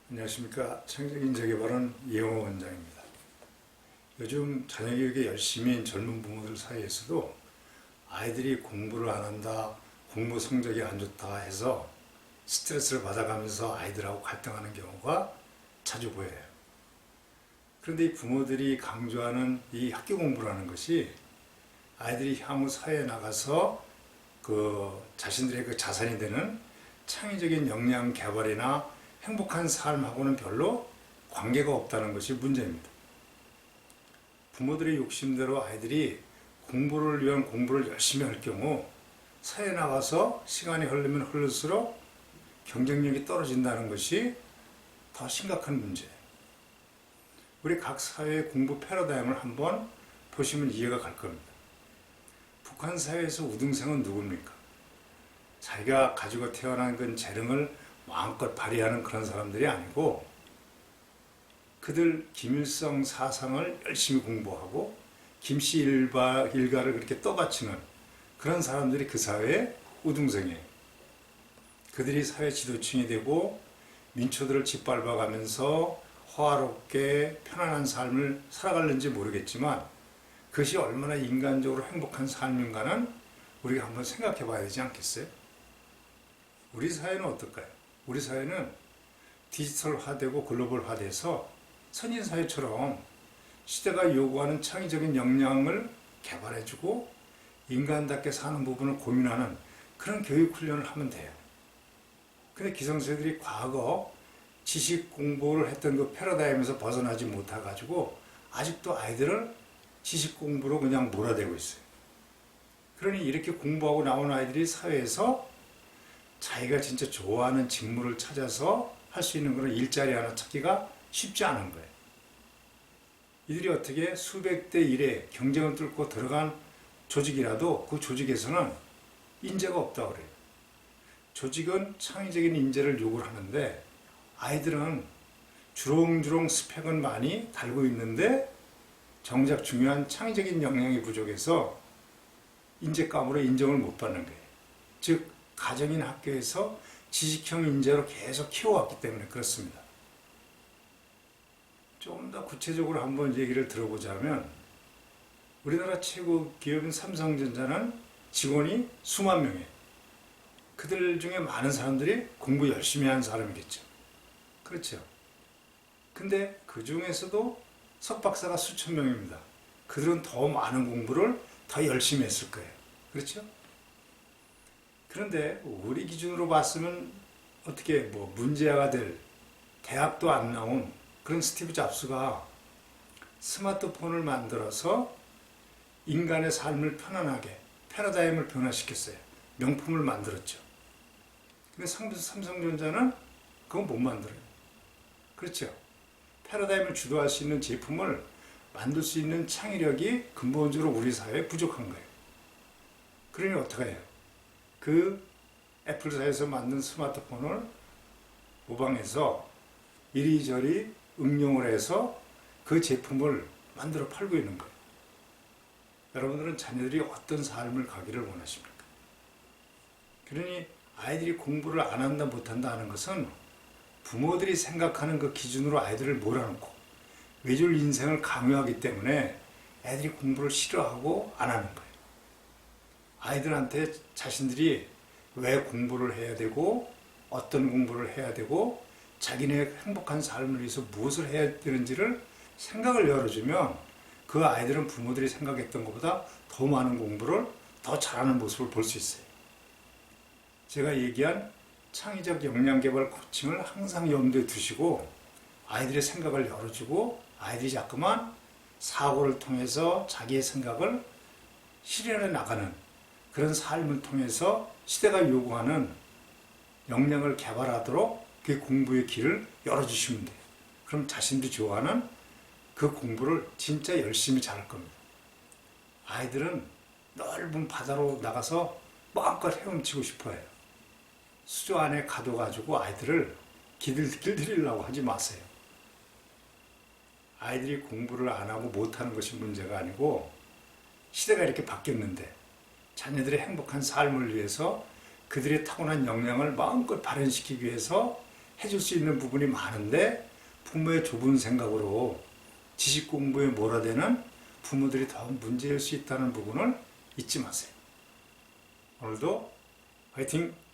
안녕하십니까. 창의적인재개발은 이영호 원장입니다. 요즘 자녀교육에 열심히 젊은 부모들 사이에서도 아이들이 공부를 안 한다, 공부 성적이 안 좋다 해서 스트레스를 받아가면서 아이들하고 갈등하는 경우가 자주 보여요. 그런데 이 부모들이 강조하는 이 학교 공부라는 것이 아이들이 향후 사회에 나가서 자신들의 그 자산이 되는 창의적인 역량 개발이나 행복한 삶하고는 별로 관계가 없다는 것이 문제입니다. 부모들의 욕심대로 아이들이 공부를 위한 공부를 열심히 할 경우 사회에 나가서 시간이 흐르면 흐를수록 경쟁력이 떨어진다는 것이 더 심각한 문제예요. 우리 각 사회의 공부 패러다임을 한번 보시면 이해가 갈 겁니다. 북한 사회에서 우등생은 누굽니까? 자기가 가지고 태어난 그 재능을 마음껏 발휘하는 그런 사람들이 아니고 그들 김일성 사상을 열심히 공부하고 김씨 일가를 그렇게 떠받치는 그런 사람들이 그 사회의 우등생이에요. 그들이 사회 지도층이 되고 민초들을 짓밟아가면서 호화롭게 편안한 삶을 살아갈는지 모르겠지만 그것이 얼마나 인간적으로 행복한 삶인가는 우리가 한번 생각해 봐야 되지 않겠어요? 우리 사회는 어떨까요? 우리 사회는 디지털화되고 글로벌화돼서 선진사회처럼 시대가 요구하는 창의적인 역량을 개발해주고 인간답게 사는 부분을 고민하는 그런 교육 훈련을 하면 돼요. 근데 기성세대들이 과거 지식 공부를 했던 그 패러다임에서 벗어나지 못해가지고 아직도 아이들을 지식 공부로 그냥 몰아대고 있어요. 그러니 이렇게 공부하고 나온 아이들이 사회에서 자기가 진짜 좋아하는 직무를 찾아서 할 수 있는 그런 일자리 하나 찾기가 쉽지 않은 거예요. 이들이 어떻게 수백 대 1의 경쟁을 뚫고 들어간 조직이라도 그 조직에서는 인재가 없다고 그래요. 조직은 창의적인 인재를 요구를 하는데 아이들은 주렁주렁 스펙은 많이 달고 있는데 정작 중요한 창의적인 역량이 부족해서 인재감으로 인정을 못 받는 거예요. 즉 가정이나 학교에서 지식형 인재로 계속 키워왔기 때문에 그렇습니다. 좀 더 구체적으로 한번 얘기를 들어보자면 우리나라 최고 기업인 삼성전자는 직원이 수만 명이에요. 그들 중에 많은 사람들이 공부 열심히 한 사람이겠죠. 그렇죠. 근데 그 중에서도 석박사가 수천 명입니다. 그들은 더 많은 공부를 더 열심히 했을 거예요. 그렇죠? 그런데 우리 기준으로 봤으면 어떻게 문제가 될 대학도 안 나온 그런 스티브 잡스가 스마트폰을 만들어서 인간의 삶을 편안하게 패러다임을 변화시켰어요. 명품을 만들었죠. 근데 삼성전자는 그건 못 만들어요. 그렇죠. 패러다임을 주도할 수 있는 제품을 만들 수 있는 창의력이 근본적으로 우리 사회에 부족한 거예요. 그러니 어떻게 해요? 그 애플사에서 만든 스마트폰을 모방해서 이리저리 응용을 해서 그 제품을 만들어 팔고 있는 거예요. 여러분들은 자녀들이 어떤 삶을 가기를 원하십니까? 그러니 아이들이 공부를 안 한다 못한다 하는 것은 부모들이 생각하는 그 기준으로 아이들을 몰아넣고 외줄 인생을 강요하기 때문에 애들이 공부를 싫어하고 안 하는 거예요. 아이들한테 자신들이 왜 공부를 해야 되고 어떤 공부를 해야 되고 자기네 행복한 삶을 위해서 무엇을 해야 되는지를 생각을 열어주면 그 아이들은 부모들이 생각했던 것보다 더 많은 공부를 더 잘하는 모습을 볼 수 있어요. 제가 얘기한 창의적 역량개발 코칭을 항상 염두에 두시고 아이들의 생각을 열어주고 아이들이 자꾸만 사고를 통해서 자기의 생각을 실현해 나가는 그런 삶을 통해서 시대가 요구하는 역량을 개발하도록 그 공부의 길을 열어주시면 돼요. 그럼 자신들이 좋아하는 그 공부를 진짜 열심히 잘할 겁니다. 아이들은 넓은 바다로 나가서 마음껏 헤엄치고 싶어해요. 수조 안에 가둬가지고 아이들을 길들이려고 하지 마세요. 아이들이 공부를 안 하고 못하는 것이 문제가 아니고 시대가 이렇게 바뀌었는데 자녀들의 행복한 삶을 위해서 그들의 타고난 역량을 마음껏 발현시키기 위해서 해줄 수 있는 부분이 많은데 부모의 좁은 생각으로 지식 공부에 몰아대는 부모들이 더 문제일 수 있다는 부분을 잊지 마세요. 오늘도 화이팅!